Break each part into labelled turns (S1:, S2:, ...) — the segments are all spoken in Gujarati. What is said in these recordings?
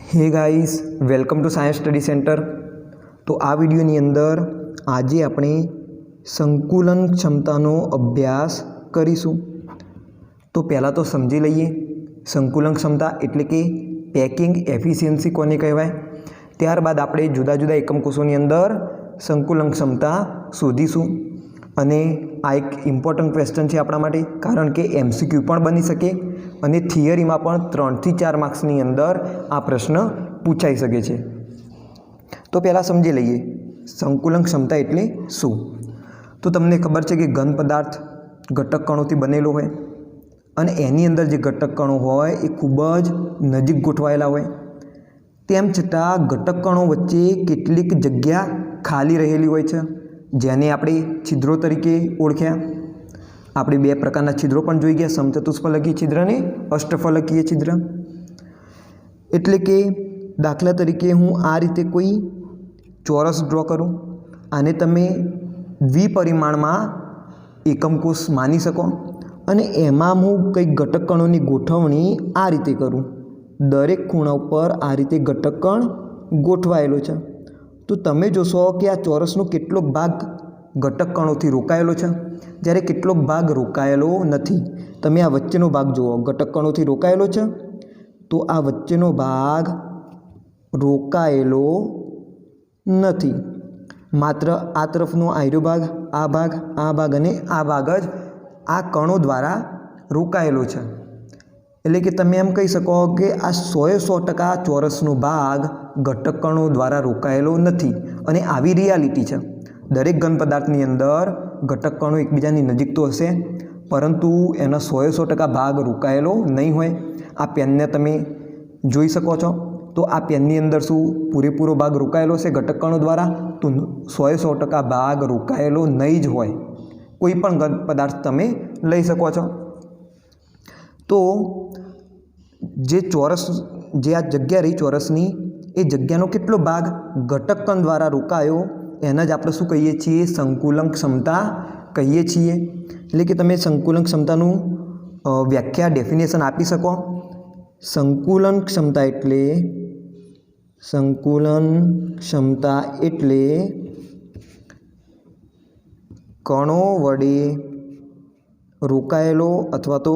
S1: Hey guys, welcome to science study centre. तो आ विडियोनी अंदर आजे આપણે સંકુલન ક્ષમતાનો અભ્યાસ કરીશું। તો પહેલાં તો સમજી લઈએ સંકુલન ક્ષમતા એટલે કે પેકિંગ એફિશિયન્સી કોને કહેવાય। ત્યારબાદ આપણે જુદા જુદા એકમ કોષોની અંદર સંકુલન ક્ષમતા શોધીશું અને આ એક ઇમ્પોર્ટન્ટ ક્વેશ્ચન છે આપણા માટે, કારણ કે એમસીક્યુ પણ બની શકે અને થિયરીમાં પણ 3 થી 4 માર્ક્સની અંદર આ પ્રશ્ન પૂછાઈ શકે છે। તો પહેલાં સમજી લઈએ સંકુલન ક્ષમતા એટલે શું। તો તમને ખબર છે કે ઘન પદાર્થ ઘટક કણોથી બનેલો હોય અને એની અંદર જે ઘટક કણો હોય એ ખૂબ જ નજીક ગોઠવાયેલા હોય, તેમ છતાં ઘટક કણો વચ્ચે કેટલીક જગ્યા ખાલી રહેલી હોય છે, જેને આપણે છિદ્રો તરીકે ઓળખ્યા। આપણે બે પ્રકારના છિદ્રો પણ જોઈ ગયા, સમચતુષ્ફલકીય છિદ્ર અને અષ્ટફલકીય છિદ્ર। એટલે કે દાખલા તરીકે હું આ રીતે કોઈ ચોરસ ડ્રો કરું, આને તમે દ્વિપરિમાણમાં એકમ કોષ માની શકો અને એમાં હું કંઈક ઘટક કણોની ગોઠવણી આ રીતે કરું। દરેક ખૂણા ઉપર આ રીતે ઘટક કણ ગોઠવાયેલો છે। તો તમે જોશો કે આ ચોરસનો કેટલોક ભાગ ઘટક કણોથી રોકાયેલો છે, જ્યારે કેટલોક ભાગ રોકાયેલો નથી। તમે આ વચ્ચેનો ભાગ જુઓ, ઘટક કણોથી રોકાયેલો છે, તો આ વચ્ચેનો ભાગ રોકાયેલો નથી। માત્ર આ તરફનો આયરો ભાગ, આ ભાગ અને આ ભાગ જ આ કણો દ્વારા રોકાયેલો છે। એટલે કે તમે એમ કહી શકો કે આ 100% ચોરસનો ભાગ ઘટક કણો દ્વારા રોકાયેલો નથી અને આવી રિયાલિટી છે। દરેક ઘન પદાર્થની અંદર ઘટક કણો એકબીજાની નજીક તો હશે, પરંતુ એનો 100% ભાગ રોકાયેલો નહીં હોય। આ પેનને તમે જોઈ શકો છો, તો આ પેનની અંદર શું પૂરેપૂરો ભાગ રોકાયેલો છે ઘટક કણો દ્વારા? તો 100% ભાગ રોકાયેલો નહીં જ હોય। કોઈ પણ ઘન પદાર્થ તમે લઈ શકો છો। તો જે ચોરસ, જે આ જગ્યા રહી ચોરસની, એ જગ્યાનો કેટલો ભાગ ઘટક કણ દ્વારા રોકાયો એને જ આપણે શું કહીએ છીએ? સંકુલન ક્ષમતા કહીએ છીએ। એટલે કે તમે સંકુલન ક્ષમતાનું વ્યાખ્યા, ડેફિનેશન આપી શકો। સંકુલન ક્ષમતા એટલે કણો વડે રોકાયેલો અથવા તો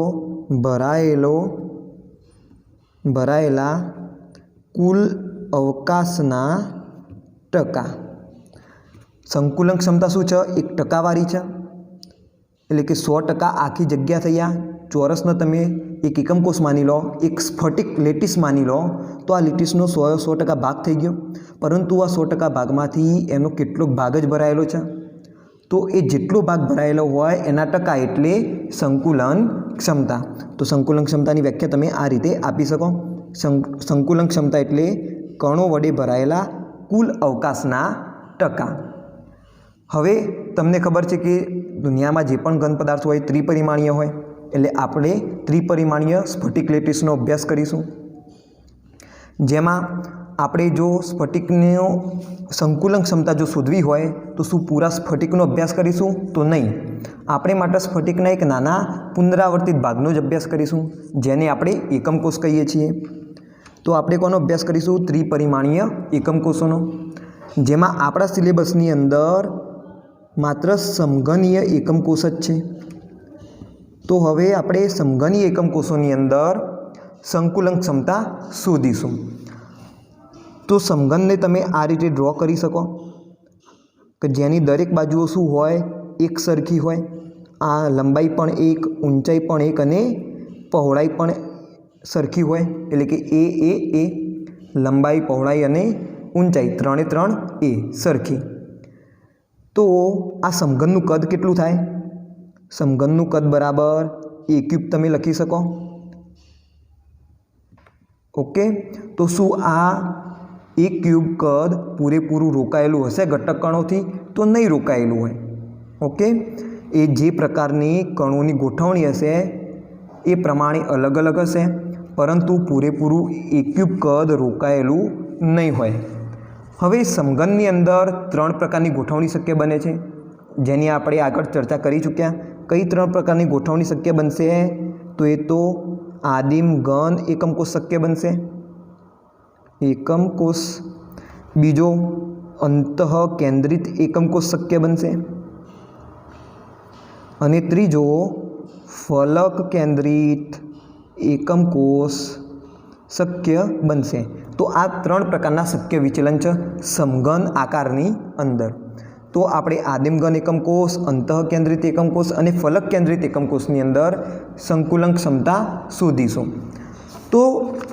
S1: ભરાયેલા કુલ અવકાશના ટકા। સંકુલન ક્ષમતા શું છે? એક ટકાવારી છે। એટલે કે 100% આખી જગ્યા થયા ચોરસને તમે એક એકમ કોષ માની લો, એક સ્ફટિક લેટીસ માની લો, તો આ લેટીસનો 100% ભાગ થઈ ગયો, પરંતુ આ 100% ભાગમાંથી એનો કેટલોક ભાગ જ ભરાયેલો છે। તો એ જેટલો ભાગ ભરાયેલો હોય એના ટકા એટલે સંકુલન ક્ષમતા। તો સંકુલન ક્ષમતાની વ્યાખ્યા તમે આ રીતે આપી શકો। સંકુલન ક્ષમતા એટલે કણો વડે ભરાયેલા કુલ અવકાશના ટકા। હવે તમને ખબર છે કે દુનિયામાં જે પણ ઘન પદાર્થ હોય ત્રિપરિમાણીય હોય, એટલે આપણે ત્રિપરિમાણીય સ્ફટિક લેટીસનો અભ્યાસ કરીશું, જેમાં આપણે જો સ્ફટિકનો સંકુલન ક્ષમતા જો શોધવી હોય તો શું પૂરા સ્ફટિકનો અભ્યાસ કરીશું? તો નહીં। આપણે માટે સ્ફટિકના એક નાના પુનરાવર્તિત ભાગનો જ અભ્યાસ કરીશું, જેને આપણે એકમ કોષ કહીએ છીએ। તો આપણે કોનો અભ્યાસ કરીશું? ત્રિપરિમાણીય એકમ કોષોનો, જેમાં આપણા સિલેબસની અંદર માત્ર સમઘનીય એકમ કોષ જ છે। તો હવે આપણે સમઘનીય એકમ કોષોની અંદર સંકુલન ક્ષમતા શોધીશું। તો સમઘનને તમે આ રીતે ડ્રો કરી શકો કે જેની દરેક બાજુઓ શું હોય? એક સરખી હોય। આ લંબાઈ પણ એક, ઊંચાઈ પણ એક અને પહોળાઈ પણ સરખી હોય। એટલે કે એ લંબાઈ, પહોળાઈ અને ઊંચાઈ 3 એ સરખી। તો આ સમઘનનું કદ કેટલું થાય? સમઘનનું કદ બરાબર a³ તમે લખી શકો। ઓકે, તો શું આ a³ કદ પૂરેપૂરું રોકાયેલું હશે ઘટક કણોથી? તો નહીં રોકાયેલું હોય। ઓકે, એ જે પ્રકારની કણોની ગોઠવણી હશે એ પ્રમાણે અલગ અલગ હશે, પરંતુ પૂરેપૂરું a³ કદ રોકાયેલું નહીં હોય। હવે સમઘનની અંદર 3 પ્રકારની ગોઠવણી શક્ય બને છે, જેની આપણે આગળ ચર્ચા કરી ચૂક્યા। કઈ 3 પ્રકારની ગોઠવણી શક્ય બનશે? તો એ તો આદિમ ઘન એકમ કોષ શક્ય બનશે, એકમ કોષ, બીજો અંતઃ કેન્દ્રિત એકમ કોષ શક્ય બનશે અને ત્રીજો ફલક કેન્દ્રિત એકમ કોષ શક્ય બનશે. તો આ 3 પ્રકારના શક્ય વિચલન છે સમઘન આકારની અંદર. તો આપણે આદિમ ઘન એકમ કોષ, અંતઃ કેન્દ્રિત એકમ કોષ અને ફલક કેન્દ્રિત એકમ કોષની અંદર સંકુલન ક્ષમતા શોધીશું. તો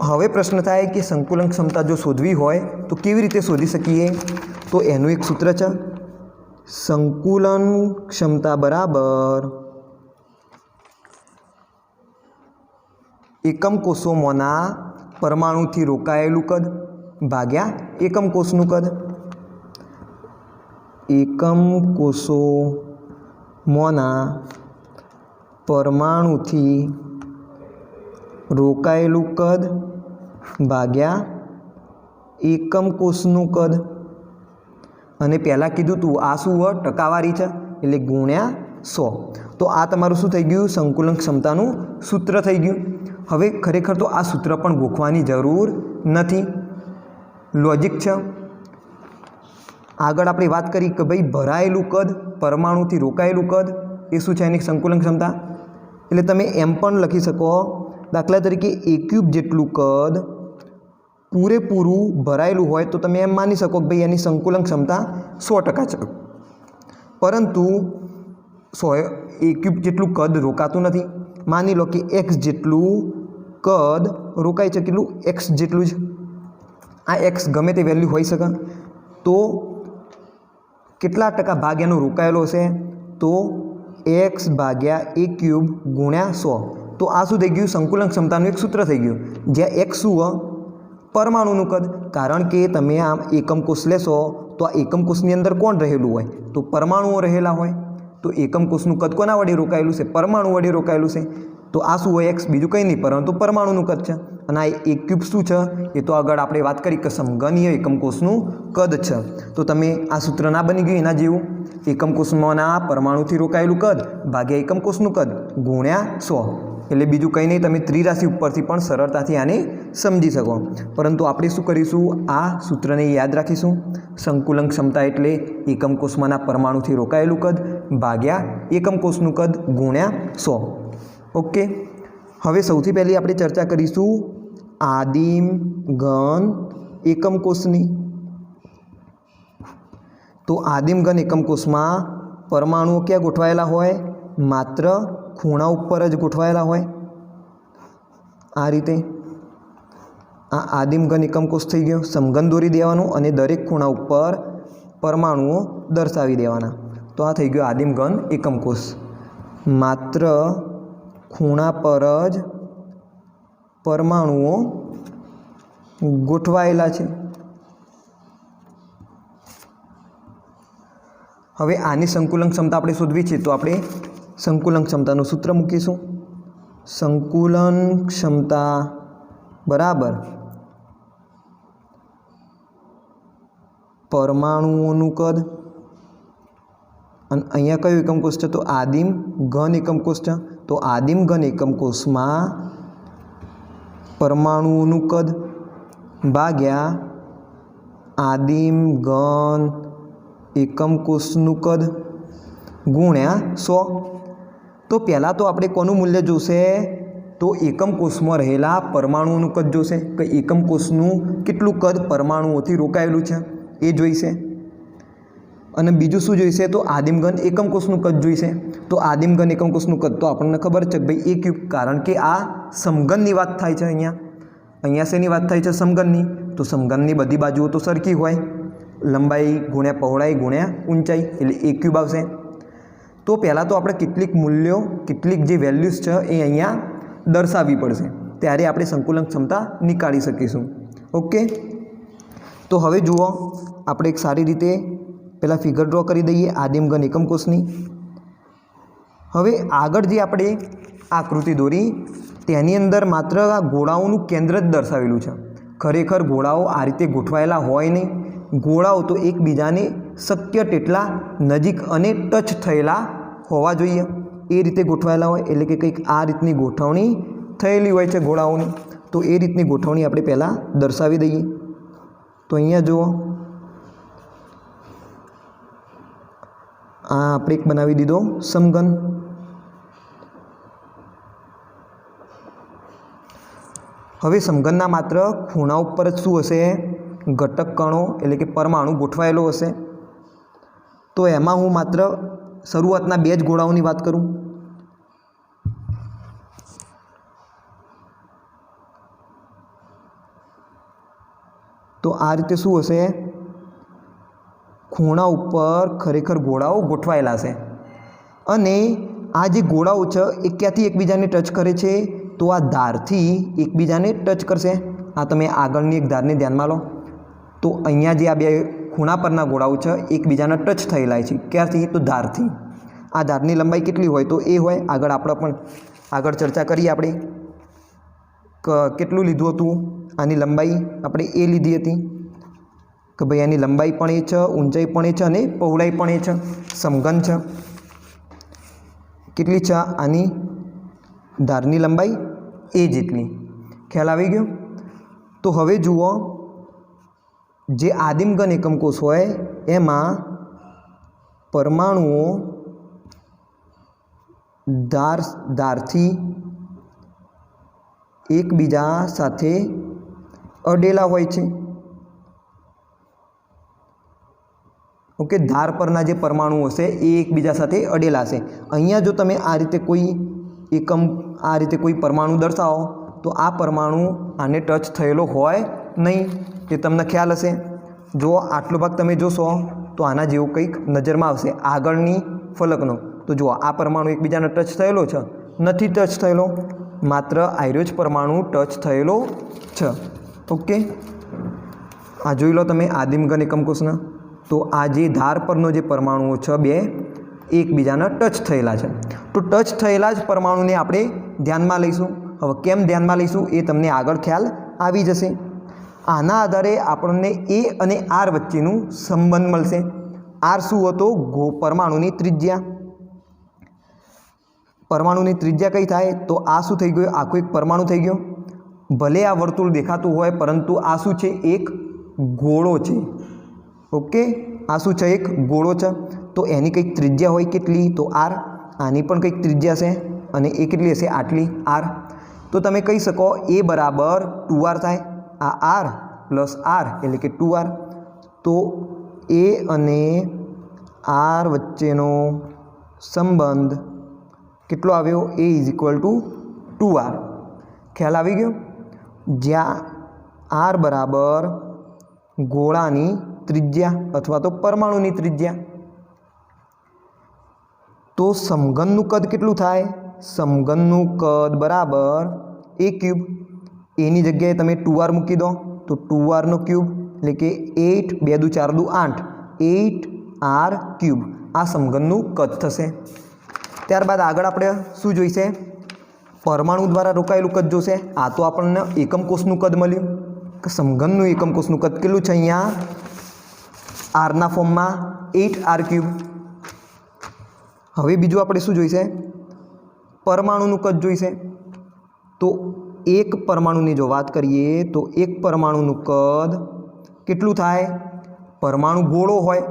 S1: હવે પ્રશ્ન થાય કે સંકુલન ક્ષમતા જો શોધવી હોય તો કેવી રીતે શોધી શકીએ? તો એનું એક સૂત્ર છે, સંકુલન ક્ષમતા બરાબર એકમ કોષોમાંના પરમાણુથી રોકાયેલું કદ ભાગ્યા એકમ કોષનું કદ. એકમ કોષોમાંના પરમાણુથી રોકાયેલું કદ ભાગ્યા એકમ કોષનું કદ. અને પહેલાં કીધું તું આ શું હોય? ટકાવારી છે એટલે ગુણ્યા 100. તો આ તમારું શું થઈ ગયું? સંકુલન ક્ષમતાનું સૂત્ર થઈ ગયું. હવે ખરેખર તો આ સૂત્ર પણ ગોખવાની જરૂર નથી, લોજિક છે. આગળ આપણે વાત કરી કે ભાઈ ભરાયેલું કદ, પરમાણુથી રોકાયેલું કદ એ શું છે? એની સંકુલન ક્ષમતા. એટલે તમે એમ પણ લખી શકો, દાખલા તરીકે A³ જેટલું કદ પૂરેપૂરું ભરાયેલું હોય તો તમે એમ માની શકો કે ભાઈ એની સંકુલન ક્ષમતા 100% છે. પરંતુ A³ જેટલું કદ રોકાતું નથી. માની લો કે x જેટલું કદ રોકાય છે, કેટલું? x જેટલું જ. આ x ગમે તે વેલ્યુ હોઈ શકે. તો કેટલા ટકા ભાગ એનો રોકાયેલો હશે? તો x ભાગ્યા A³ ગુણ્યા 100. તો આ શું થઈ ગયું? સંકુલન ક્ષમતાનું એક સૂત્ર થઈ ગયું, જ્યાં x શું હોય? પરમાણુનું કદ. કારણ કે તમે આમ એકમ કોષ લેશો તો આ એકમ કોષની અંદર કોણ રહેલું હોય? તો પરમાણુઓ રહેલા હોય. તો એકમ કોષનું કદ કોના વડે રોકાયેલું છે? પરમાણુ વડે રોકાયેલું છે. તો આ શું હોય? x બીજું કંઈ નહીં પરંતુ પરમાણુનું કદ છે. અને આ A³ શું છે? એ તો આગળ આપણે વાત કરી કે સમઘનીય એકમ કોષનું કદ છે. તો તમે આ સૂત્ર ના બની ગયું એના જેવું, એકમ કોષમાંના પરમાણુથી રોકાયેલું કદ ભાગ્યા એકમ કોષનું કદ ગુણ્યા 100. એટલે બીજું કંઈ નહીં, તમે ત્રિરાશિ ઉપરથી પણ સરળતાથી આને સમજી શકો. પરંતુ આપણે શું કરીશું? આ સૂત્રને યાદ રાખીશું. સંકુલન ક્ષમતા એટલે એકમ કોષમાંના પરમાણુથી રોકાયેલું કદ ભાગ્યા એકમ કોષનું કદ ગુણ્યા 100. ઓકે. હવે સૌથી પહેલી આપણે ચર્ચા કરીશું આદિમ ઘન એકમ કોષની. તો આદિમ ઘન એકમ કોષમાં પરમાણુઓ ક્યાં ગોઠવાયેલા હોય? માત્ર ખૂણા ઉપર જ ગોઠવાયેલા હોય. આ રીતે આ આદિમ ઘન એકમ કોષ થઈ ગયો. સમઘન દોરી દેવાનું અને દરેક ખૂણા ઉપર પરમાણુઓ દર્શાવી દેવાના. તો આ થઈ ગયો આદિમ ઘન એકમ કોષ. માત્ર ખૂણા પર જ પરમાણુઓ ગોઠવાયેલા છે. હવે આની સંકુલન ક્ષમતા આપણે શોધવી છે તો આપણે સંકુલન ક્ષમતાનું સૂત્ર મૂકીશું. સંકુલન ક્ષમતા બરાબર પરમાણુઓનું કદ. અને અહીંયા કયું એકમ કોષ છે? તો આદિમ ઘન એકમ કોષ છે. તો આદિમ ઘન એકમ કોષમાં પરમાણુઓનું કદ ભાગ્યા આદિમ ઘન એકમ કોષનું કદ ગુણ્યા 100. તો પહેલાં તો આપણે કોનું મૂલ્ય જોશે? તો એકમ કોષમાં રહેલા પરમાણુઓનું કદ જોશે કે એકમ કોષનું કેટલું કદ પરમાણુઓથી રોકાયેલું છે એ જોઈશે. અને બીજું શું જોઈશે? તો આદિમ ઘન એકમ કોષનું કદ જોઈશે. તો આદિમ ઘન એકમ કોષનું કદ તો આપણને ખબર છે કે ભાઈ A³ કારણ કે આ સમઘનની વાત થાય છે. અહીંયા શેની વાત થાય છે? સમઘનની. તો સમઘનની બધી બાજુઓ તો સરખી હોય, લંબાઈ ગુણ્યા પહોળાઈ ગુણ્યા ઊંચાઈ એટલે A³ આવશે. તો પહેલાં તો આપણે કેટલીક મૂલ્યો, કેટલીક જે વેલ્યુઝ છે એ અહીંયા દર્શાવવી પડશે, ત્યારે આપણે સંકુલન ક્ષમતા નીકાળી શકીશું. ઓકે. તો હવે જુઓ, આપણે એક સારી રીતે પહેલાં ફિગર ડ્રો કરી દઈએ આદિમ ઘન એકમ કોષની. હવે આગળ જે આપણે આકૃતિ દોરી તેની અંદર માત્ર આ ગોળાઓનું કેન્દ્ર જ દર્શાવેલું છે. ખરેખર ગોળાઓ આ રીતે ગોઠવાયેલા હોય નહીં. ગોળાઓ તો એકબીજાને શક્ય તેટલા નજીક અને ટચ થયેલા હોવા જોઈએ, એ રીતે ગોઠવાયેલા હોય. એટલે કે કંઈક આ રીતની ગોઠવણી થયેલી હોય છે ગોળાઓની. તો એ રીતની ગોઠવણી આપણે પહેલાં દર્શાવી દઈએ. તો અહીંયા જુઓ, આ આપણે એક બનાવી દીધો સમઘન. હવે સમઘનના માત્ર ખૂણા ઉપર જ શું હશે? ઘટક કણો એટલે કે પરમાણુ ગોઠવાયેલો હશે. તો એમાં હું માત્ર શરૂઆતના 2 જ ગોળાઓની વાત કરું. તો આ રીતે શું હશે? ખૂણા ઉપર ખરેખર ગોળાઓ ગોઠવાયેલા છે અને આ જે ગોળાઓ છે એ ક્યાંથી એકબીજાને ટચ કરે છે? તો આ ધારથી એકબીજાને ટચ કરશે. આ તમે આગળની એક ધારને ધ્યાનમાં લો તો અહીંયા જે આ 2 ખૂણા પરના ગોળાઓ છે એકબીજાના ટચ થયેલા છે. ક્યારથી? તો ધારથી. આ ધારની લંબાઈ કેટલી હોય? તો એ હોય. આગળ ચર્ચા કરીએ આપણે કેટલું લીધું હતું. આની લંબાઈ આપણે એ લીધી હતી કે ભાઈ આની લંબાઈ પણ એ છે, ઊંચાઈ પણ એ છે અને પહોળાઈ પણ એ છે. સમઘન છે. કેટલી છે? આની ધારની લંબાઈ એ જેટલી. ખ્યાલ આવી ગયો? તો હવે જુઓ, જે આદિમ ઘન એકમ કોષ હોય એમાં પરમાણુઓ ધારથી એકબીજા સાથે અડેલા હોય છે. ઓકે, ધાર પરના જે પરમાણુઓ હશે એ એકબીજા સાથે અડેલા છે. અહીંયા જો તમે આ રીતે કોઈ પરમાણુ દર્શાવો તો આ પરમાણુ આને ટચ થયેલો હોય નહીં. એ તમને ખ્યાલ હશે. જો આટલો ભાગ તમે જોશો તો આના જેવું કંઈક નજરમાં આવશે આગળની ફલકનો. તો જુઓ, આ પરમાણુ એકબીજાને ટચ થયેલો છે? નથી ટચ થયેલો. માત્ર આયરો જ પરમાણુ ટચ થયેલો છે. ઓકે, આ જોઈ લો તમે આદિમ ઘન એકમ કોષના. તો આ જે ધાર પરનો જે પરમાણુઓ છે 2 એકબીજાના ટચ થયેલા છે. તો ટચ થયેલા જ પરમાણુને આપણે ધ્યાનમાં લઈશું. હવે કેમ ધ્યાનમાં લઈશું એ તમને આગળ ખ્યાલ આવી જશે. આના આધારે આપણને એ અને આર વચ્ચેનું સંબંધ મળશે. આર શું હતો? પરમાણુની ત્રિજ્યા. પરમાણુની ત્રિજ્યા કઈ થાય? તો આ શું થઈ ગયું? આખું એક પરમાણુ થઈ ગયો. ભલે આ વર્તુળ દેખાતું હોય પરંતુ આ શું છે? એક ગોળો છે. ઓકે, આ શું છે? એક ગોળો છે. તો એની કંઈક ત્રિજ્યા હોય. કેટલી? તો આર. આની પણ કંઈક ત્રિજ્યા છે અને એ કેટલી હશે? આટલી આર. તો તમે કહી શકો એ બરાબર 2r થાય. આ આર પ્લસ આર એટલે કે 2r. તો એ અને આર વચ્ચેનો સંબંધ કેટલો આવ્યો? એ ઇઝ ઇક્વલ ટુ 2r. ખ્યાલ આવી ગયો? જ્યાં આર બરાબર ગોળાની ત્રિજ્યા અથવા તો પરમાણુની ત્રિજ્યા. તો સમઘનનું કદ કેટલું થાય? સમઘનનું કદ બરાબર a ક્યુબ. એની જગ્યાએ તમે 2r મૂકી દો તો 2r નો ક્યુબ એટલે કે 8 2 દુ 4 દુ 8 8r ક્યુબ. આ સમઘનનું કદ થશે. ત્યારબાદ આગળ આપણે શું જોઈશે? પરમાણુ દ્વારા રોકાયેલું કદ જોશે. આ તો આપણને એકમ કોષનું કદ મળ્યું કે સમઘનનું એકમ કોષનું કદ કેટલું છે? અહીંયા આરના ફોર્મમાં 8r ક્યુબ. હવે બીજું આપણે શું જોઈશે? પરમાણુનું કદ જોઈશે. તો એક પરમાણુની જો વાત કરીએ તો એક પરમાણુનું કદ કેટલું થાય? પરમાણુ ગોળો હોય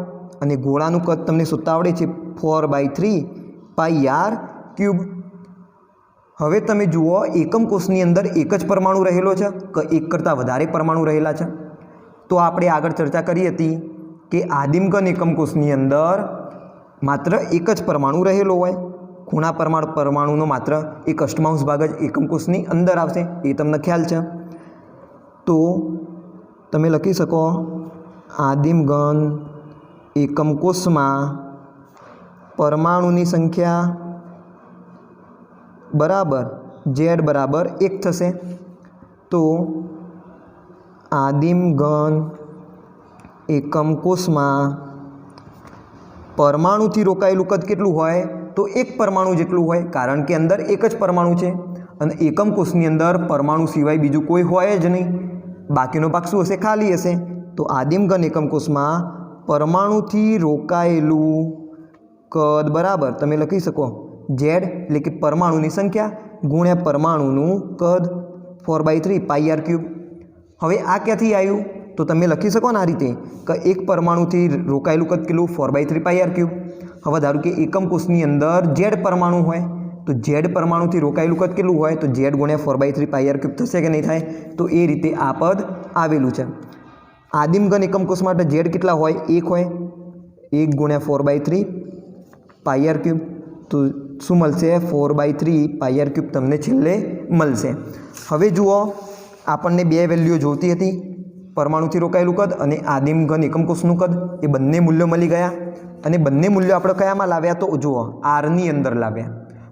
S1: અને ગોળાનું કદ તમને સૂત્ર આવડે છે 4/3 πr ક્યુબ. હવે તમે જુઓ, એકમ કોષની અંદર એક જ પરમાણુ રહેલો છે કે એક કરતાં વધારે પરમાણુ રહેલા છે? તો આપણે આગળ ચર્ચા કરી હતી કે આદિમ ઘન એકમ કોષની અંદર માત્ર એક જ પરમાણુ રહેલો હોય. ખૂણા પરમાણુનો માત્ર 1/8 ભાગ જ એકમ કોષની અંદર આવશે. એ તમને ખ્યાલ છે. તો તમે લખી શકો આદિમ ઘન એકમ કોષમાં પરમાણુની સંખ્યા બરાબર z બરાબર 1 થશે. તો આદિમ ઘન એકમ કોષમાં પરમાણુથી રોકાયેલું કદ કેટલું હોય? તો એક પરમાણુ જેટલું હોય, કારણ કે અંદર એક જ પરમાણુ છે અને એકમ કોષની અંદર પરમાણુ સિવાય બીજું કોઈ હોય જ નહીં. બાકીનો ભાગ શું હશે? ખાલી હશે. તો આદિમ ઘન એકમ કોષમાં પરમાણુથી રોકાયેલું કદ બરાબર તમે લખી શકો z એટલે કે પરમાણુની સંખ્યા ગુણ્યા પરમાણુનું કદ 4/3 πr ક્યુબ. હવે આ ક્યાંથી આવ્યું? तो तमे लखी सको ने आ रीते कि एक परमाणुथी रोकायेलुं कद केटલું 4/3 पाई आर क्यूब। हवे धारो कि एकम कोषनी अंदर जेड परमाणु होय तो जेड परमाणुथी रोकायेलुं कद केटલું होय तो जेड गुण्या 4/3 पाई आर क्यूब थशे कि नहीं थाय। तो ए रीते आ पद आवेलुं छे। आदिम घन एकम कोष माटे जेड केटला होय 1 होय 1 गुण्या 4/3 पाई आर क्यूब। तो शू मळशे 4/3 पाई आर क्यूब तमने छेल्ले मळशे। हवे जुओ आपणने बे वेल्यू जोईती हती परमाणुथी रोकायेलुं कद अने आदिम घन एकम कोषनुं कद ए बंने मूल्यो मळी गया अने बंने मूल्यो आपणे कयामां लाव्या तो जुओ आर नी अंदर लाव्या।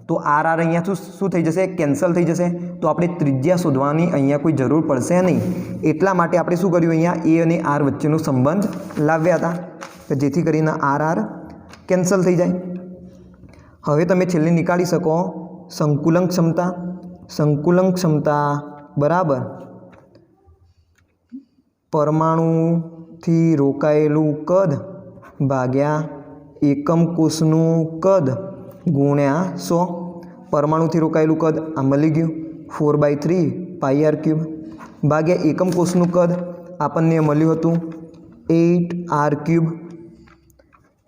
S1: तो आर आर अहींया शुं थई जशे केन्सल थई जशे तो आपणे त्रिज्या शोधवानी अहींया कोई जरूर पड़शे नहीं। एटला माटे आपणे शुं कर्युं अहींया ए अने आर वच्चेनो संबंध लाव्या हता के जेथी करीने आर आर केन्सल थई जाय। हवे तमे छेल्ले निकाळी शको संकुलन क्षमता। संकुलन क्षमता बराबर परमाणुथी रोकायेलुं कद भाग्या एकम कोषनुं कद गुण्या 100। परमाणुथी रोकायेलुं कद आ मळी गयुं 4/3 पाई आर क्यूब भाग्या एकम कोषनुं कद आपणने मळ्युं हतुं 8 आर क्यूब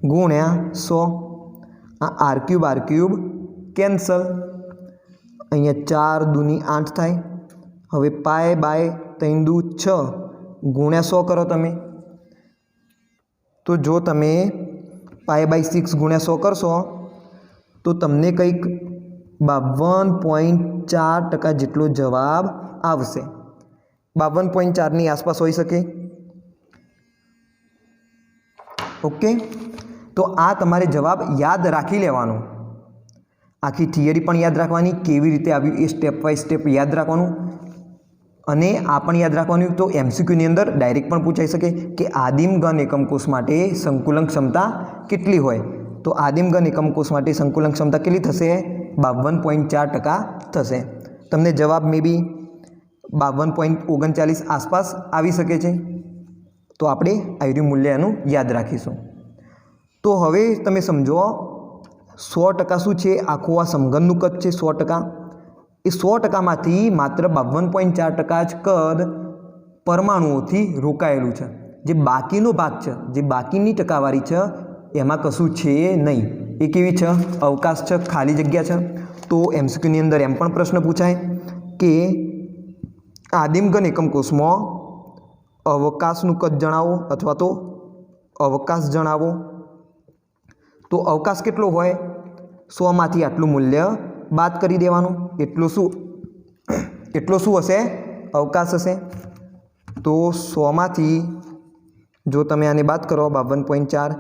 S1: गुण्या 100। आ आर क्यूब केन्सल अहींया 4 दूनी 8 थाय। हवे पाई बाय 3 दू 6 गुण्या 100 करो तमे तो जो तमे पाई बाय 6 गुण्या 100 करशो तो तमने कंईक 52.4% जेटलो जवाब आवशे। 52.4 नी आसपास होई शके। ओके तो आ तमारे जवाब याद राखी लेवानो। आखी थियरी पण याद राखवानी केवी रीते आव्युं ए स्टेप बाय स्टेप याद राखवानुं अने आ पण याद राखवानुं। तो एमसीक्यू नी अंदर डायरेक्ट पण पूछाई शके कि आदिम घन एकम कोष माटे संकुलन क्षमता केटली होय। तो आदिम घन एकम कोष माटे संकुलन क्षमता केटली थशे 52.4% थशे। तमने जवाब मे बी 52.39 आसपास आवी शके छे। तो आपणे आयु मूल्य एनुं याद राखीशुं। तो हवे तमे समजो 100% शुं छे आखुं आ समघननुं कद छे 100%। ए 100% मांथी मात्र 52.4% ज कद परमाणुओथी रोकायेलुं छे। जे बाकीनो भाग छे जे बाकीनी टकावारी छे एमां कशुं छे नहीं। ए केवी छे अवकाश छे खाली जग्या छे। तो एमसीक्यू नी अंदर एम पण प्रश्न पूछाय कि आदिम घन एकम कोषमां अवकाशनुं कद जणावो अथवा तो अवकाश जणावो। तो अवकाश केटलो होय 100 मांथी आटલું मूल्य बाद करी देवानुं एटलो शुं हशे अवकाश हशे। तो 100 मांथी जो तमे आने बाद करो 52.4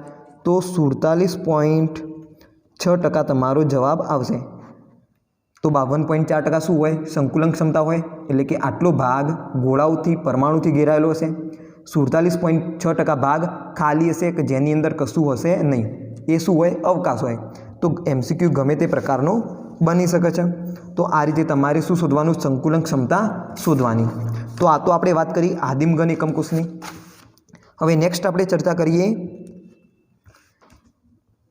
S1: तो 47.6% तमारो जवाब आवशे। तो 52.4% शुं होय संकुलन क्षमता होय एटले कि आटलो भाग गोळाओथी परमाणुथी घेरायेलो हशे। 47.6% भाग खाली हशे कि जेनी अंदर कशुं हशे नहीं। ए शुं होय अवकाश होय। तो एमसीक्यू गमे ते प्रकारनो बनी शके छे। तो आ रीते तमारे शुं शोधवानुं संकुलन क्षमता शोधवानी। तो आ तो आपणे वात करी आदिम घन एकम कोषनी। हवे नेक्स्ट आपणे चर्चा करीए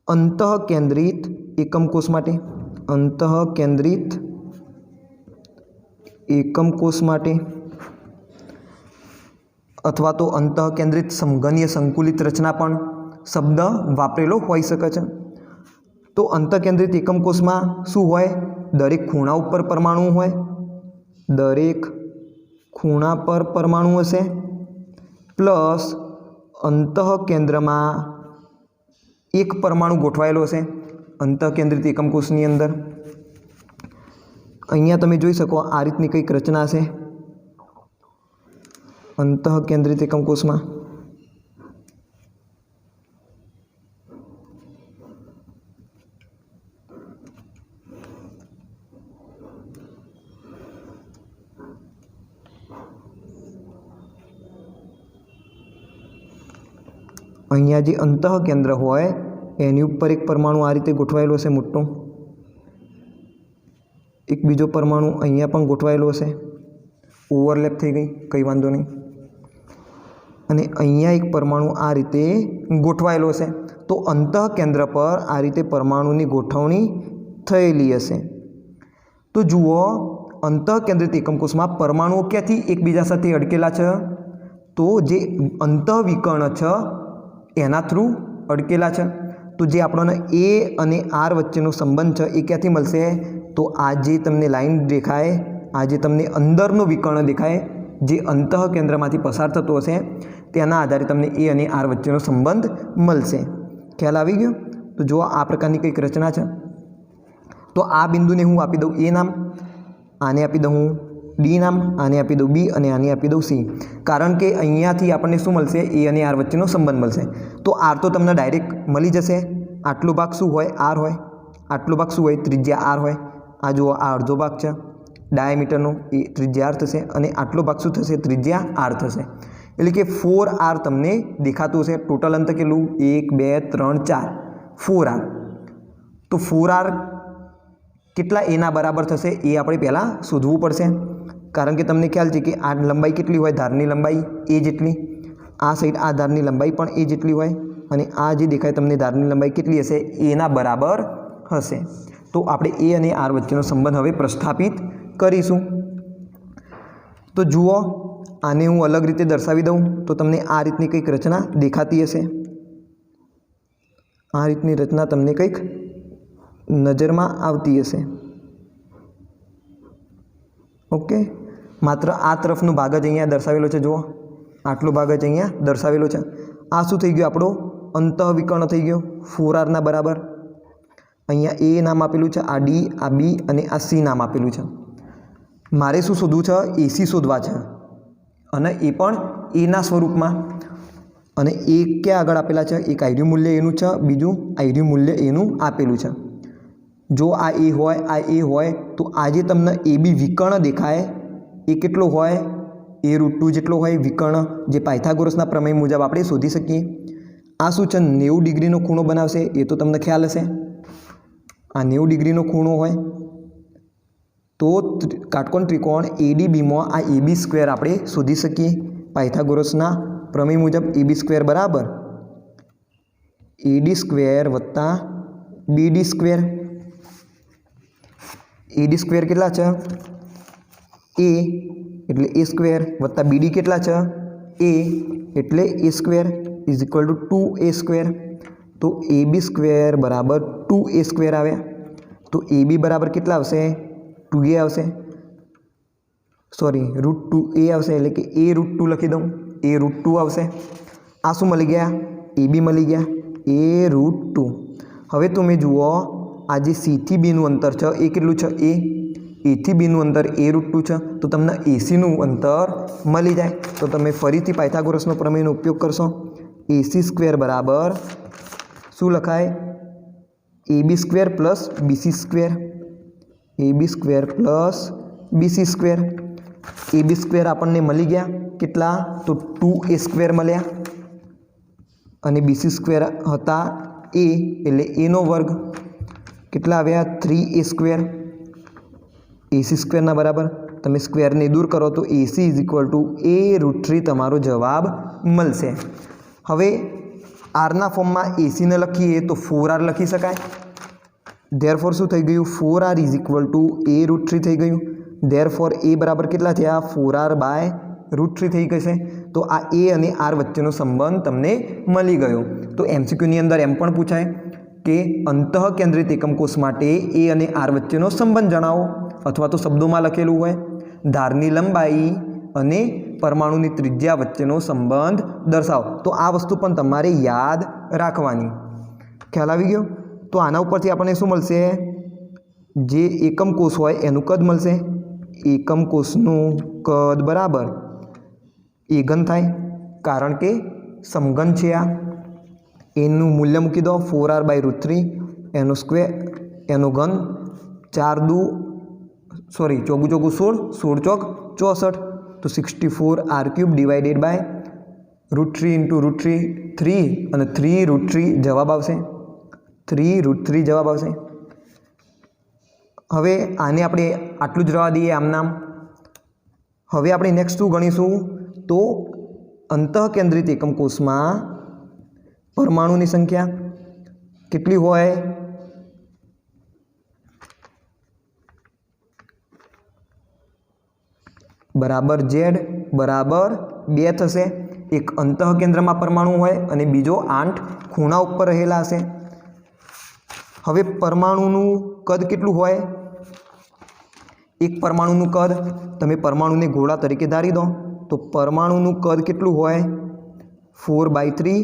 S1: अंतःकेंद्रित एकम कोष माटे। अंतःकेंद्रित एकम कोष माटे अथवा तो अंतःकेंद्रित समघनीय संकुलित रचना पण शब्द वापरेलो होई शके छे। तो अंतःकेंद्रित एकम कोष में शुं होय दरेक खूणा पर परमाणु होय। दरेक खूणा पर परमाणु हशे प्लस अंतःकेंद्र में एक परमाणु गोठवायेलो हशे अंतःकेंद्रित एकम कोषनी अंदर। अहींया तमे जोई शको आ रीतनी कंईक रचना हशे अंतःकेंद्रित एकम कोष में। अहींया जे अंतःकेंद्र होय एनी उपर एक परमाणु आ रीते गोठवायेलो हशे मोटो। एक बीजो परमाणु अहींया पण गोठवायेलो हशे। ओवरलेप थई गई कई वांधो नहीं। अने अहींया एक परमाणु आ रीते गोठवायेलो हशे। तो अंतःकेंद्र पर आ रीते परमाणुनी गोठवणी थयेली हशे। तो जुओ अंतःकेंद्रित एकम कोष में परमाणुओ क्यांथी एकबीजा साथे अडकेला छे तो जे अंतःविकर्ण छे एना थ्रू अडकेला छे। तो जे आपणोने ए अने आर वच्चेनो संबंध छे ए क्यांथी मळशे? तो आ जे तमने लाइन देखाय, आ जे तमने अंदरनो विकर्ण देखाय जे अंतः केंद्रमांथी पसार थतो हशे तेना आधारे तमने ए अने आर वच्चेनो संबंध मळशे। ख्याल आवी गयो? तो जो आ प्रकारनी कंईक रचना छे। तो आ बिंदुने हूँ आपी दऊँ ए नाम, आने आपी दऊँ डी नाम, आने आपी दऊँ बी अने आने आपी दऊँ सी। कारण के अहींयाथी आपणे शुं मळशे? ए अने आर वच्चेनो संबंध मळशे। तो आर तो तमने डायरेक्ट मळी जशे। आटलो भाग शुं होय? आर होय। आटलो भाग शुं होय? त्रिज्या आर होय। आ जुओ आ अर्धो भाग छे डायमीटरनो ए त्रिज्या आर थशे अने आटलो भाग शुं थशे? त्रिज्या आर थशे। एटले के 4R तमने देखातुं हशे। टोटल अंतर केटलुं? 1 2 3 4 4R। तो 4R કેટલા એના બરાબર થશે એ આપણે પહેલાં શોધવું પડશે। કારણ કે તમને ખ્યાલ છે કે આ લંબાઈ કેટલી હોય? ધારની લંબાઈ એ જેટલી, આ સાઈડ આ ધારની લંબાઈ પણ એ જેટલી હોય અને આ જે દેખાય તમને ધારની લંબાઈ કેટલી હશે? એના બરાબર હશે। તો આપણે એ અને આર વચ્ચેનો સંબંધ હવે પ્રસ્થાપિત કરીશું। તો જુઓ, આને હું અલગ રીતે દર્શાવી દઉં તો તમને આ રીતની કંઈક રચના દેખાતી હશે। આ રીતની રચના તમને કંઈક नजर में आवती हशे। ओके, मात्र आ तरफनो भाग ज अहींया दर्शावेलो छे। जुओ आटलो भाग ज अहींया दर्शावेलो छे। आ शुं थई गयुं? आपणो अंतःविकर्ण थई गयो 4R ना बराबर। अहींया ए नाम आपेलुं छे, आ डी, आ बी अने आ सी नाम आपेलुं छे। मारे शुं शोधवुं छे? एसी शोधवा छे अने ए पण ए ना स्वरूपमां। अने ए क्या आगळ आपेला छे? एक आर्यु मूल्य एनुं छे, बीजुं आर्यु मूल्य एनुं आपेलुं छे। जो आ ए होय तो आज तमने ए बी विकर्ण देखाय ए केटलो होय? A√2 जेटलो होय विकर्ण, जे पायथागोरसना प्रमेय मुजब आपणे शोधी सकीए। आ शुं छे? 90 डिग्रीनो खूणो बनावशे, ए तो तमने ख्याल हशे। आ 90 डिग्रीनो खूणो होय तो काटकोण त्रिकोण ADB मां आ AB² आपणे शोधी सकीए पायथागोरसना प्रमेय मुजब। AB² बराबर AD² वत्ता BD²। AD² કેટલા છે? A એટલે A² વત્તા BD કેટલા છે? A એટલે A² is equal to 2A²। તો AB² બરાબર 2A² આવ્યા। તો AB બરાબર કેટલા આવશે? 2A આવશે। સોરી √2A આવશે, એટલે કે A√2 લખી દઉં, A√2 આવશે। આ શું મળી ગયા? AB મળી ગયા, A√2। હવે તમે જુઓ आ जे सी थी बी नु अंतर है ए केटलुं छे? ए थी बी नु अंतर A√2 है। तो तमने AC नु अंतर मळी जाए। तो तमे फरीथी पायथागोरसनो प्रमेयनो उपयोग करशो। AC² बराबर शुं लखाय? AB² plus BC²। AB² plus BC²। AB² आपणने मळी गया केटला? तो 2A² मळ्या अने BC² हता A एटले A नो वर्ग કેટલા આવ્યા? 3A²। AC² ના બરાબર તમે સ્ક્વેરને દૂર કરો તો AC is equal to A√3 તમારો જવાબ મળશે। હવે આરના ફોર્મમાં એસીને લખીએ તો 4R લખી શકાય। ધેરફોર શું થઈ ગયું? 4R is equal to A√3 થઈ ગયું। ધેરફોર A બરાબર કેટલા થયા? 4R/√3 થઈ જશે। તો આ A અને R વચ્ચેનો સંબંધ તમને મળી ગયો। તો MCQની અંદર એમ પણ પૂછાય કે અંતઃ કેન્દ્રિત એકમ કોષ માટે એ અને આર વચ્ચેનો સંબંધ જણાવો, અથવા તો શબ્દોમાં લખેલું હોય ધારની લંબાઈ અને પરમાણુની ત્રિજ્યા વચ્ચેનો સંબંધ દર્શાવો। તો આ વસ્તુ પણ તમારે યાદ રાખવાની। ખ્યાલ આવી ગયો? તો આના ઉપરથી આપણને શું મળશે? જે એકમ કોષ હોય એનું કદ મળશે। એકમ કોષનું કદ બરાબર એ ઘન થાય, કારણ કે સમઘન છે આ। એનું મૂલ્ય મૂકી દો 4R/√3 એનો સ્ક્વેર એનો ઘન 4 ચોગુ 16, 16 ચોક 64। તો 64R³ ડિવાઇડેડ બાય √3 × √3 3 અને 3√3 જવાબ આવશે। 3√3 જવાબ આવશે। હવે આને આપણે આટલું જ રહેવા દઈએ આમ નામ। હવે આપણે નેક્સ્ટ શું ગણીશું? તો અંતઃકેન્દ્રિત એકમ કોષમાં परमाणुनी संख्या केटली होय? बराबर Z बराबर 2 थशे। એક અંતઃકેન્દ્રમાં પરમાણુ હોય અને બીજો 8 ખૂણા ઉપર રહેલા હશે. હવે પરમાણુનું કદ કેટલું હોય? એક પરમાણુનું કદ તમે પરમાણુને ગોળા તરીકે ધારી દો તો પરમાણુનું કદ કેટલું હોય? 4/3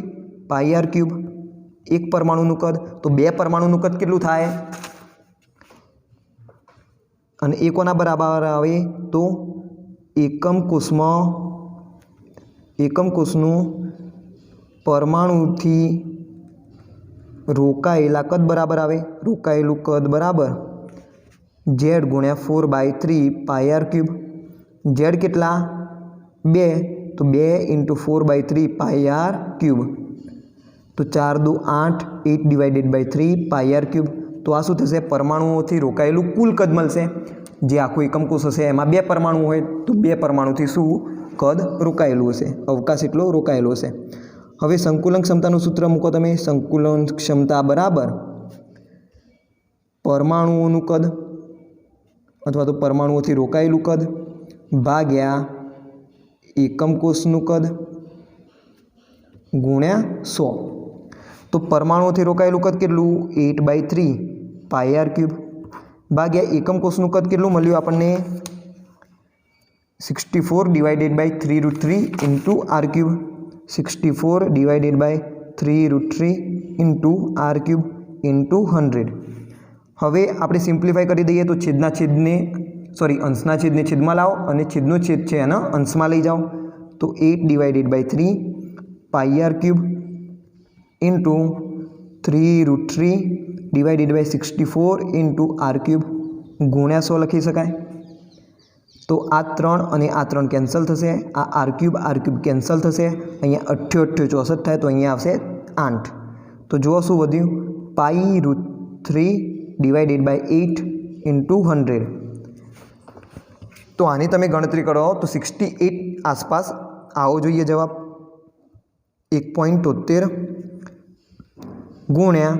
S1: πr³. એક પરમાણુનું કદ. તો બે પરમાણુનું કદ કેટલું થાય? અને એ કોના બરાબર આવે? તો એકમ કોષનું પરમાણુથી રોકાયેલા કદ બરાબર આવે. રોકાયેલું કદ બરાબર z ગુણ્યા 4/3 πr³. z કેટલા? 2. તો 2 × 4/3 πr³. તો 4 દુ 8, 8/3 πr³. તો આ શું થશે? પરમાણુઓથી રોકાયેલું કુલ કદ મળશે. જે આખું એકમ કોષ હશે એમાં 2 પરમાણુ હોય તો 2 પરમાણુથી શું કદ રોકાયેલું હશે? અવકાશ એટલો રોકાયેલો હશે. હવે સંકુલન ક્ષમતાનું સૂત્ર મૂકો તમે. સંકુલન ક્ષમતા બરાબર પરમાણુઓનું કદ અથવા તો પરમાણુઓથી રોકાયેલું કદ ભાગ્યા એકમ કોષનું કદ ગુણ્યા 100. તો પરમાણુઓથી રોકાયેલું કદ કેટલું? 8/3 πr³ ભાગ્યા એકમ કોષનું કદ કેટલું મળ્યું આપણને? 64/3√3 × r³. 64/3√3 × r³ × 100. હવે આપણે સિમ્પ્લિફાય કરી દઈએ તો અંશના છેદને છેદમાં લાવો અને છેદનો છેદ છે એના અંશમાં લઈ જાઓ. તો 8/3 πr³ × 3√3/64 × r³ ગુણ્યા 100 લખી શકાય. તો આ 3 અને આ 3 કેન્સલ થશે. આ r³ કેન્સલ થશે. અહીંયા 8 × 8 64 થાય તો અહીંયા આવશે 8. તો જુઓ શું વધ્યું? π√3/8 × 100. તો આની તમે ગણતરી કરો તો 68 આસપાસ આવો જોઈએ જવાબ. 1.73 ગુણ્યા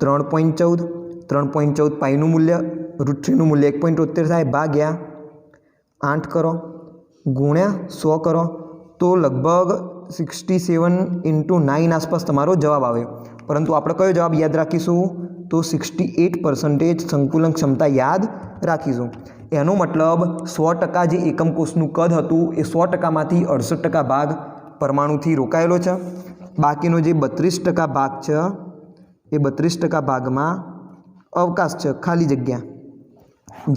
S1: 3.14. 3.14 પાઈનું મૂલ્ય √3નું મૂલ્ય 1.73 થાય ભાગ્યા 8 કરો ગુણ્યા 100 કરો તો લગભગ 67 × 9 આસપાસ તમારો જવાબ આવે. પરંતુ આપણે કયો જવાબ યાદ રાખીશું? તો 68% સંકુલન ક્ષમતા યાદ રાખીશું. એનો મતલબ 100% જે એકમ કોષનું કદ હતું એ 100%માંથી 68% ભાગ પરમાણુથી રોકાયેલો છે. બાકીનો જે 32% ભાગ છે એ 32% ભાગમાં અવકાશ છે, ખાલી જગ્યા,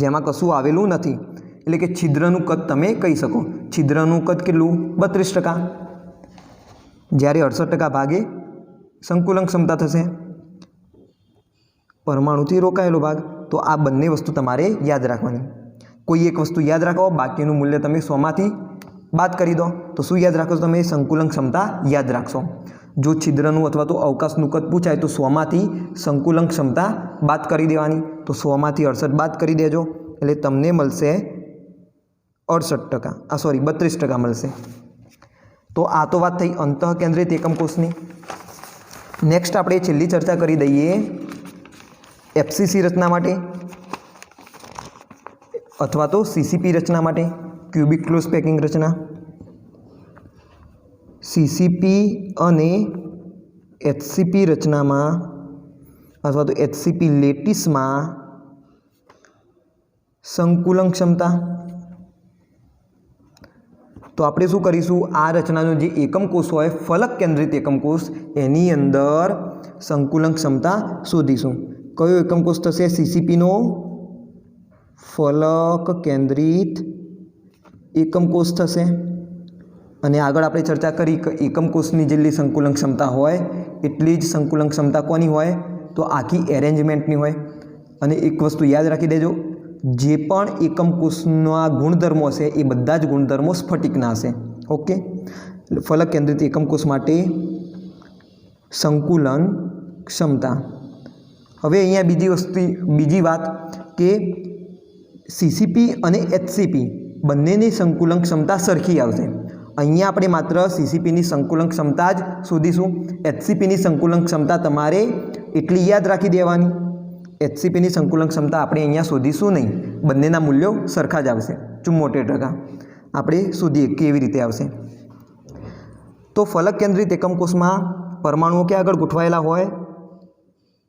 S1: જેમાં કશું આવેલું નથી. એટલે કે છિદ્રનું કદ તમે કહી શકો. છિદ્રનું કદ કેટલું? 32%. જ્યારે 68% ભાગે સંકુલન ક્ષમતા થશે પરમાણુથી રોકાયેલો ભાગ. તો આ બંને વસ્તુ તમારે યાદ રાખવાની. કોઈ એક વસ્તુ યાદ રાખો, બાકીનું મૂલ્ય તમે 100માંથી બાદ કરી દો. તો શું યાદ રાખશો તમે? સંકુલન ક્ષમતા યાદ રાખશો. જો છિદ્રનું અથવા તો અવકાશનું કદ પૂછાય તો 100માંથી સંકુલન ક્ષમતા બાદ કરી દેવાની. તો 100માંથી 68 બાદ કરી દેજો એટલે તમને મળશે 32% મળશે. તો આ તો વાત થઈ અંતઃકેન્દ્રિત એકમ કોષની. નેક્સ્ટ આપણે છેલ્લી ચર્ચા કરી દઈએ FCC રચના માટે અથવા તો CCP રચના માટે, ક્યુબિક ક્લોઝ પેકિંગ રચના. CCP અને HCP રચનામાં અથવા તો HCP લેટિસમાં સંકુલન ક્ષમતા. તો આપણે શું કરીશું? આ રચનાનો જે એકમ કોષ હોય ફલક કેન્દ્રિત એકમ કોષ એની અંદર સંકુલન ક્ષમતા શોધીશું. કયો એકમ કોષ થશે? CCPનો ફલક કેન્દ્રિત એકમ કોષ થશે. અને આગળ આપણે ચર્ચા કરી કે એકમ કોષની જેટલી સંકુલન ક્ષમતા હોય એટલી જ સંકુલન ક્ષમતા કોની હોય? તો આખી એરેન્જમેન્ટની હોય. અને એક વસ્તુ યાદ રાખી દેજો, જે પણ એકમ કોષના ગુણધર્મો હશે એ બધા જ ગુણધર્મો સ્ફટિકના હશે. ઓકે, ફલક કેન્દ્રિત એકમ કોષ માટે સંકુલન ક્ષમતા. હવે અહીંયા બીજી વાત કે CCP અને HCP બંનેની સંકુલન ક્ષમતા સરખી આવશે. અહીંયા આપણે માત્ર CCPની સંકુલન ક્ષમતા જ શોધીશું. HCPની સંકુલન ક્ષમતા તમારે એટલી યાદ રાખી દેવાની. HCPની સંકુલન ક્ષમતા આપણે અહીંયા શોધીશું નહીં. બંનેના મૂલ્યો સરખા જ આવશે. 74%. આપણે શોધીએ કેવી રીતે આવશે. तो फलक केंद्रित एकम कोष में परमाणुओं क्या आगळ गोठवायेला होय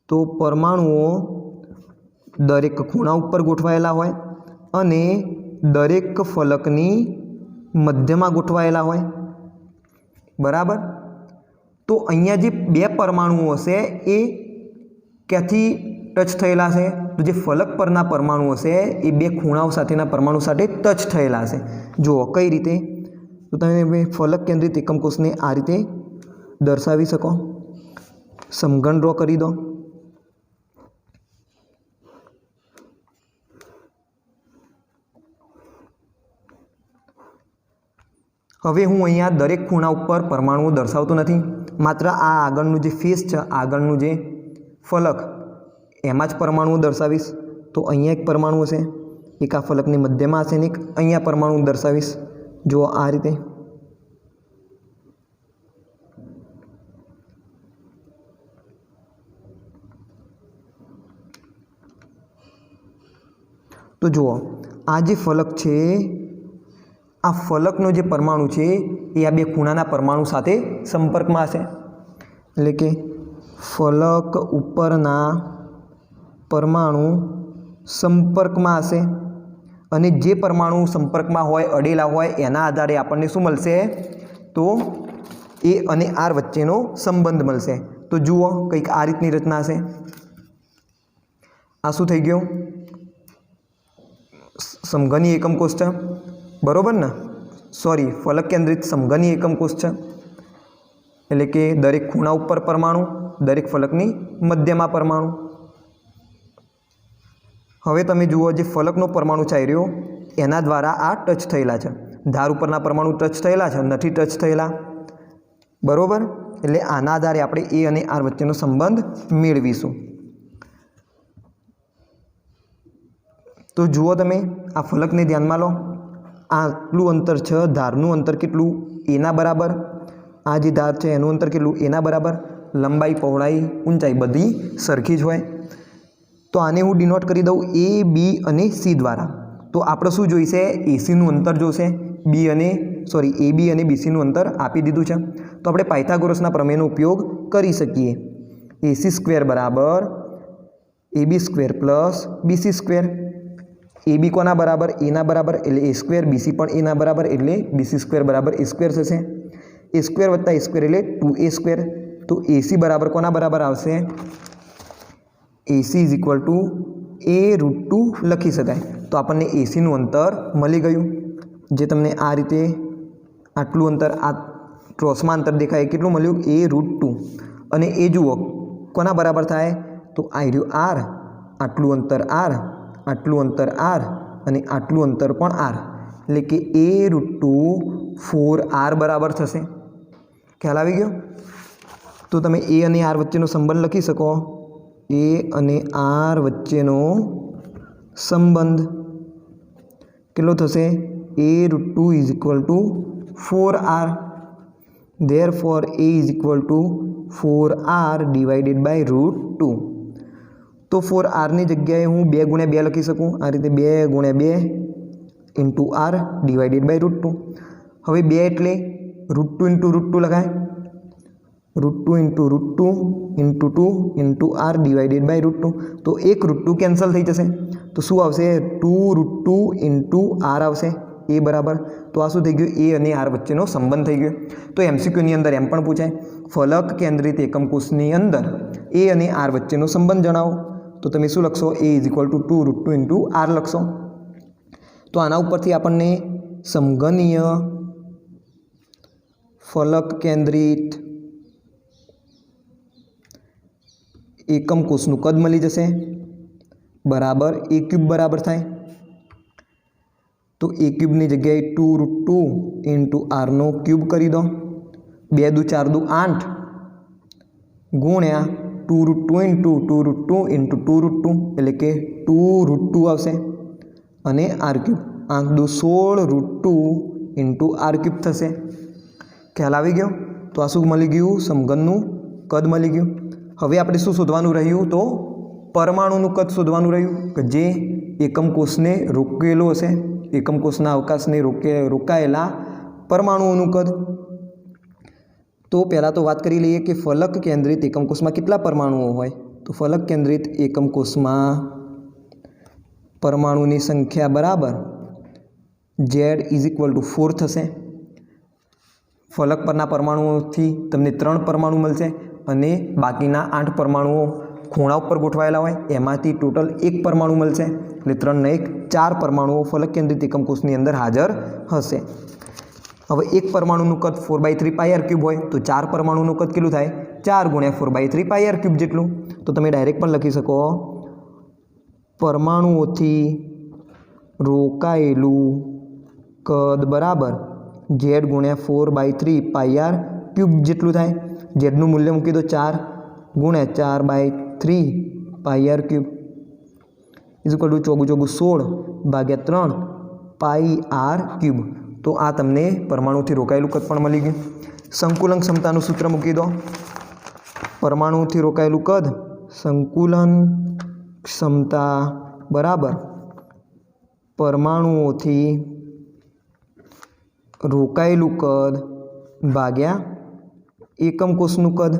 S1: तो परमाणुओ दरेक खूणा पर गोठवायेला होय अने दरेक फलकनी मध्य में गोठवायेला होय। बराबर। तो अहींया जे बे परमाणुओ छे ए क्यांथी टच थयेला छे तो जे फलक परना परमाणुओ छे ए बे खूणाओ साथेना परमाणु साथे टच थयेला छे। जुओ कई रीते तो तमे फलक केंद्रित एकम कोषने आ रीते दर्शावी शको। समघन ड्रॉ करी दो। हवे हूँ अहींया दरेक खूणा पर परमाणुओ दर्शावतो नथी, मात्र आ आगळनुं जे फेस छे आगळनुं जे फलक एमां ज परमाणुओ दर्शावीश। तो अहींया एक परमाणु हशे, एक आ फलकनी मध्यमां हशे ने एक अहींया परमाणु दर्शावीश। जो आ रीते तो जुओ आ जे फलक छे आ फलकनो जे परमाणु छे ए आ बे खूणाना परमाणु साथे संपर्कमां हशे એટલે કે फलक उपरना परमाणु संपर्कमां हशे અને જે પરમાણુ સંપર્કમાં હોય અડેલા હોય એના આધારે આપણને શું મળશે તો એ અને આર વચ્ચેનો સંબંધ મળશે। તો જુઓ કંઈક આ રીતની રચના હશે। આ શું થઈ ગયું સમઘની એકમ કોષ છે બરોબર ને સોરી ફલક કેન્દ્રિત સમઘની એકમ કોષ છે એટલે કે દરેક ખૂણા ઉપર પરમાણુ દરેક ફલકની મધ્યમાં પરમાણુ। હવે તમે જુઓ જે ફલકનો પરમાણુ છે રહ્યો એના દ્વારા આ ટચ થયેલા છે, ધાર ઉપરના પરમાણુ ટચ થયેલા છે નથી ટચ થયેલા બરોબર। એટલે આના આધારે આપણે એ અને આર વચ્ચેનો સંબંધ મેળવીશું। તો જુઓ તમે આ ફલકને ધ્યાનમાં લો, આટલું અંતર છે ધારનું અંતર કેટલું એના બરાબર, આ જે ધાર છે એનું અંતર કેટલું એના બરાબર, લંબાઈ પહોળાઈ ઊંચાઈ બધી સરખી જ હોય। तो आने हूँ डिनोट करी दऊँ ए बी अने सी द्वारा। तो आपणे शू जोईशे एसीनु अंतर जोशे बी अने सॉरी ए बी अने बीसीनु अंतर आपी दीधुं छे। तो आपणे पायथागोरसना प्रमेयनो उपयोग करी सकीए। एसी स्क्वेर बराबर A B square plus BC square. A B कोना बराबर एना बराबर एटले ए स्क्वेर, बीसी पण एना बराबर एटले बीसी स्क्वेर बराबर ए स्क्वेर थशे। ए स्क्वेर वत्ता ए स्क्वेर एटले 2a स्क्वेर। तो एसी बराबर कोना बराबर आवशे AC is equal to a√2 लखी शकाय। तो आपने एसीनु अंतर मळी गयुं जे तमने आ रीते आटलू अंतर आ क्रॉसमां अंतर देखाय केटलुं मळ्युं a√2 अने ए जुओ कोना बराबर थाय तो आ रह्युं r, आटलू अंतर r, आटलू अंतर r अने आटलू अंतर पण r એટલે કે a√2 4r बराबर थशे। ख्याल आवी गयो। तो तमे a अने r वच्चेनो संबंध लखी शको ए अने आर वच्चेनो संबंध केटलो थशे a√2 is equal to 4r। Therefore a is equal to 4r divided by √2। तो 4r ની જગ્યાએ હું 2 × 2 લખી શકું આ રીતે 2 × 2 ઇન્ટુ r ડિવાઇडेड बाय √2। હવે 2 એટલે √2 ઇન્ટુ √2 લખાય √2 into √2 into 2 into r divided by √2। तो एक √2 कैंसल थी जैसे तो शू आवशे 2√2 इंटू r आवशे ए बराबर। तो आ शू थी गयुं ए अने आर वच्चेनो संबंध थी गयो। तो एमसीक्यूनी अंदर एम पण पूछाय फलक केंद्रित एकम कोषनी अंदर ए अने आर वच्चेनो संबंध जणावो। तो तमे शू लखशो A is equal to 2√2 into r लखशो। तो आना उपरथी आपणने समघनीय फलक केंद्रित एकम कोषनु कद मळी जशे बराबर ए क्यूब बराबर थाय। तो ए क्यूबनी जग्याए 2√2 इंटू आर नो क्यूब करी दो 2 × 4 = 8 गुण्या 2√2 इंटू 2√2 इंटू 2√2 एटले के 2√2 आवशे अने r cube 8 × 2 = 16√2 into r cube थशे। ख्याल आवी गयो। तो आ शुं मळी गयुं समघननुं कद मळी गयुं। हवे आपणे शुं शोधवानुं रह्युं तो परमाणुनुं कद शोधवानुं रह्युं के जे एकम कोषने रोकेलो हशे एकम कोषना अवकाशने रोकायेला परमाणुओनुं कद। તો પહેલાં તો વાત કરી લઈએ કે ફલક કેન્દ્રિત એકમ કોષમાં કેટલા પરમાણુઓ હોય. તો ફલક કેન્દ્રિત એકમ કોષમાં પરમાણુની સંખ્યા બરાબર Z = 4 થશે. ફલક પરના પરમાણુઓથી તમને 3 પરમાણુ મળશે અને બાકીના 8 પરમાણુઓ ખૂણા ઉપર ગોઠવાયેલા હોય એમાંથી ટોટલ 1 પરમાણુ મળશે. એટલે 3 ને 1 4 પરમાણુઓ ફલક કેન્દ્રિત એકમ કોષની અંદર હાજર હશે. હવે એક પરમાણુનું કદ 4/3πr³ હોય તો 4 પરમાણુનું કદ કેટલું થાય? 4 × 4/3πr³ જેટલું. તો તમે ડાયરેક્ટ પણ લખી શકો પરમાણુઓથી રોકાયેલું કદ બરાબર Z × 4/3πr³ જેટલું થાય. ઝેડનું મૂલ્ય મૂકી દો 4 × 4/3πr³ = 4×4=16/3πr³. તો આ તમને પરમાણુથી રોકાયેલું કદ પણ મળી ગયું. સંકુલન ક્ષમતાનું સૂત્ર મૂકી દો. પરમાણુથી રોકાયેલું કદ સંકુલન ક્ષમતા બરાબર પરમાણુઓથી રોકાયેલું કદ ભાગ્યા એકમ કોષનું કદ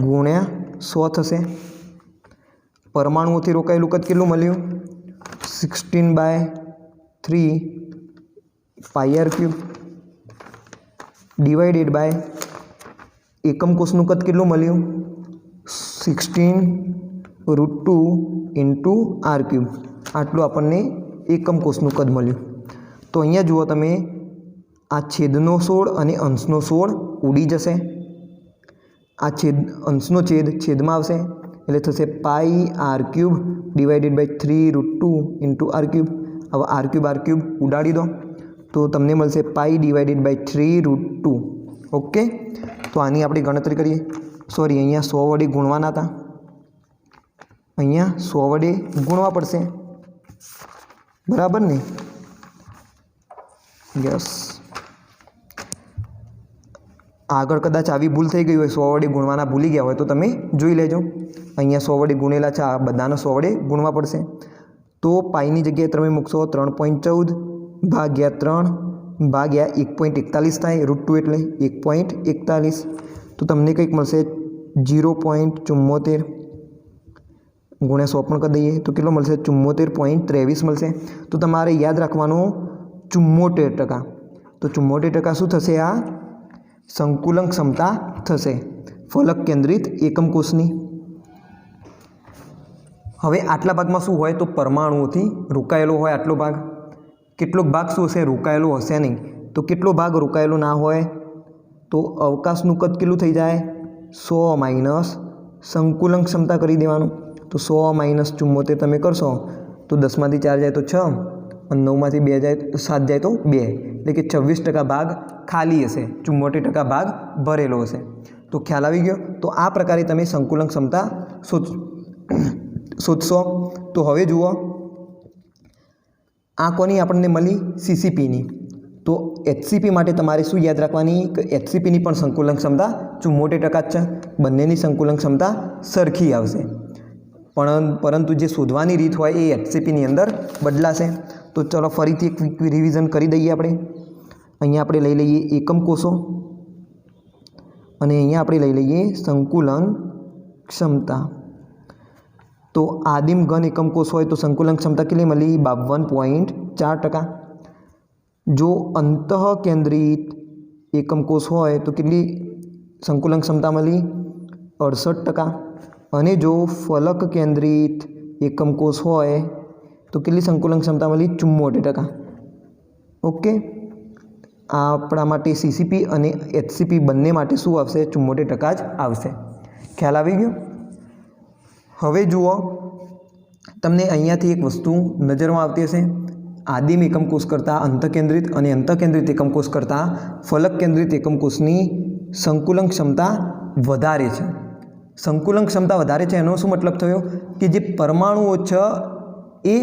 S1: ગુણ્યા 100 થશે. પરમાણુઓથી રોકાયેલું કદ કેટલું મળ્યું? 16/3πr³ ડિવાઇડેડ બાય એકમ કોષનું કદ કેટલું મળ્યું? 16√2 × r³. આટલું આપણને એકમ કોષનું કદ મળ્યું. તો અહીંયા જુઓ તમે આ છેદનો 16 અને અંશનો 16 ઉડી જશે. આ અંશનો છેદ છેદમાં આવશે એટલે થશે πr³ ડિવાઇડેડ બાય 3√2 × r³. હવે r³ ઉડાડી દો તો તમને મળશે π/3√2. ઓકે. તો આની આપણે ગણતરી કરીએ. સોરી, અહીંયા 100 વડે ગુણવાના હતા, અહીંયા 100 વડે ગુણવા પડશે બરાબર ને? યસ. આગળ કદાચ આવી ભૂલ થઈ ગઈ હોય, 100 વડે ગુણવાના ભૂલી ગયા હોય તો તમે જોઈ લેજો. અહીંયા 100 વડે ગુણેલા છે, આ બધાને 100 વડે ગુણવા પડશે. તો પાઈની જગ્યાએ તમે મૂકશો 3.14 ભાગ્યા 3 ભાગ્યા 1.41 થાય. √2 એટલે 1.41. તો તમને કંઈક મળશે 0.74 ગુણ્યા 100 પણ કરી દઈએ તો કેટલો મળશે? 74.23 મળશે. તો તમારે યાદ રાખવાનું 74%. તો 74% શું થશે? આ સંકુલન ક્ષમતા થશે ફલક કેન્દ્રિત એકમ કોષની. હવે આટલા ભાગમાં શું હોય? તો પરમાણુઓથી રોકાયેલો હોય આટલો ભાગ. કેટલોક ભાગ શું હશે? રોકાયેલો હશે નહીં. તો કેટલો ભાગ રોકાયેલો ના હોય? તો અવકાશનું કદ કેટલું થઈ જાય? 100 - સંકુલન ક્ષમતા કરી દેવાનું. તો 100 - 74 તમે કરશો તો 10માંથી 4 જાય તો 6 અને 9માંથી 2 જાય 7 જાય તો 2, એટલે કે 26% ભાગ ખાલી હશે, 74% ભાગ ભરેલો હશે. તો ખ્યાલ આવી ગયો. તો આ પ્રકારે તમે સંકુલન ક્ષમતા શોધશો. તો હવે જુઓ, આ કોની આપણને મળી? CCPની. તો HCP માટે તમારે શું યાદ રાખવાની? કે HCPની પણ સંકુલન ક્ષમતા 74% જ છે. બંનેની સંકુલન ક્ષમતા સરખી આવશે, પરંતુ જે શોધવાની રીત હોય એ HCPની અંદર બદલાશે. તો ચલો ફરીથી એક ક્વિક રિવિઝન કરી દઈએ આપણે. અહીંયા આપણે લઈ લઈએ એકમ કોષો અને અહીંયા આપણે લઈ લઈએ સંકુલન ક્ષમતા. તો આદિમ ઘન એકમ કોષ હોય તો સંકુલન ક્ષમતા કેટલી મળી? 52.4%. જો અંતઃકેન્દ્રિત એકમ કોષ હોય તો કેટલી સંકુલન ક્ષમતા મળી? 68%. અને જો ફલક કેન્દ્રિત એકમ કોષ હોય તો કેટલી સંકુલન ક્ષમતા મળી? 74%. ઓકે. આપણા માટે CCP અને HCP બંને માટે શું આવશે? 74% જ આવશે. ખ્યાલ આવી ગયો? હવે જુઓ, તમને અહીંયાથી એક વસ્તુ નજરમાં આવતી હશે. આદિમ એકમ કોષ કરતાં અંતઃકેન્દ્રિત અને અંતઃકેન્દ્રિત એકમ કોષ કરતાં ફલક કેન્દ્રિત એકમ કોષની સંકુલન ક્ષમતા વધારે છે. સંકુલન ક્ષમતા વધારે છે એનો શું મતલબ થયો? કે જે પરમાણુઓ છે એ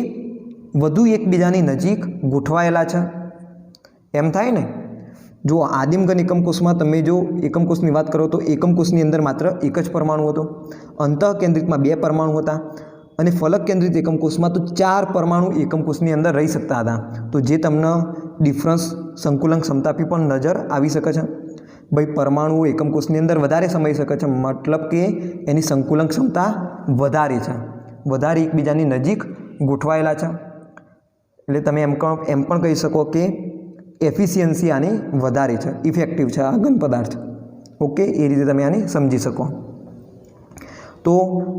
S1: વધુ એકબીજાની નજીક ગોઠવાયેલા છે એમ થાય ને. જો આદિમ ઘન એકમ કોષમાં તમે જો એકમ કોષની વાત કરો તો એકમ કોષની અંદર માત્ર એક જ પરમાણુ હતો, અંતઃકેન્દ્રિતમાં 2 પરમાણુ હતા અને ફલક કેન્દ્રિત એકમ કોષમાં તો 4 પરમાણુ એકમ કોષની અંદર રહી શકતા હતા. તો જે તમને ડિફરન્સ સંકુલન ક્ષમતાથી પણ નજર આવી શકે છે. ભાઈ પરમાણુઓ એકમ કોષની અંદર વધારે સમય શકે છે, મતલબ કે એની સંકુલન ક્ષમતા વધારે છે, વધારે એકબીજાની નજીક ગોઠવાયેલા છે. એટલે તમે એમ પણ કહી શકો કે એફિશિયન્સી આની વધારે છે, ઇફેક્ટિવ છે આ ઘન પદાર્થ. ઓકે, એ રીતે તમે આને સમજી શકો. તો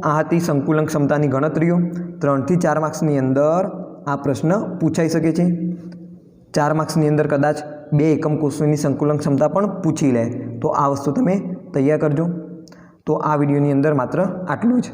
S1: આ હતી સંકુલન ક્ષમતાની ગણતરીઓ. 3 થી 4 માર્ક્સની અંદર આ પ્રશ્ન પૂછાઈ શકે છે. 4 માર્ક્સની અંદર કદાચ 2 એકમ કોષોની સંકુલન ક્ષમતા પણ પૂછી લે, તો આ વસ્તુ તમે તૈયાર કરજો. તો આ વિડીયોની અંદર માત્ર આટલું જ.